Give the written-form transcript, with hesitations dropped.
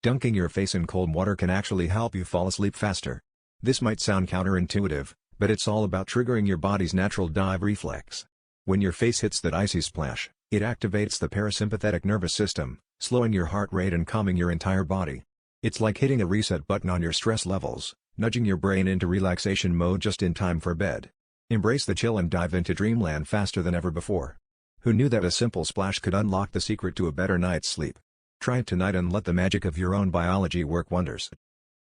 Dunking your face in cold water can actually help you fall asleep faster. This might sound counterintuitive, but it's all about triggering your body's natural dive reflex. When your face hits that icy splash, it activates the parasympathetic nervous system, slowing your heart rate and calming your entire body. It's like hitting a reset button on your stress levels, nudging your brain into relaxation mode just in time for bed. Embrace the chill and dive into dreamland faster than ever before. Who knew that a simple splash could unlock the secret to a better night's sleep? Try it tonight and let the magic of your own biology work wonders.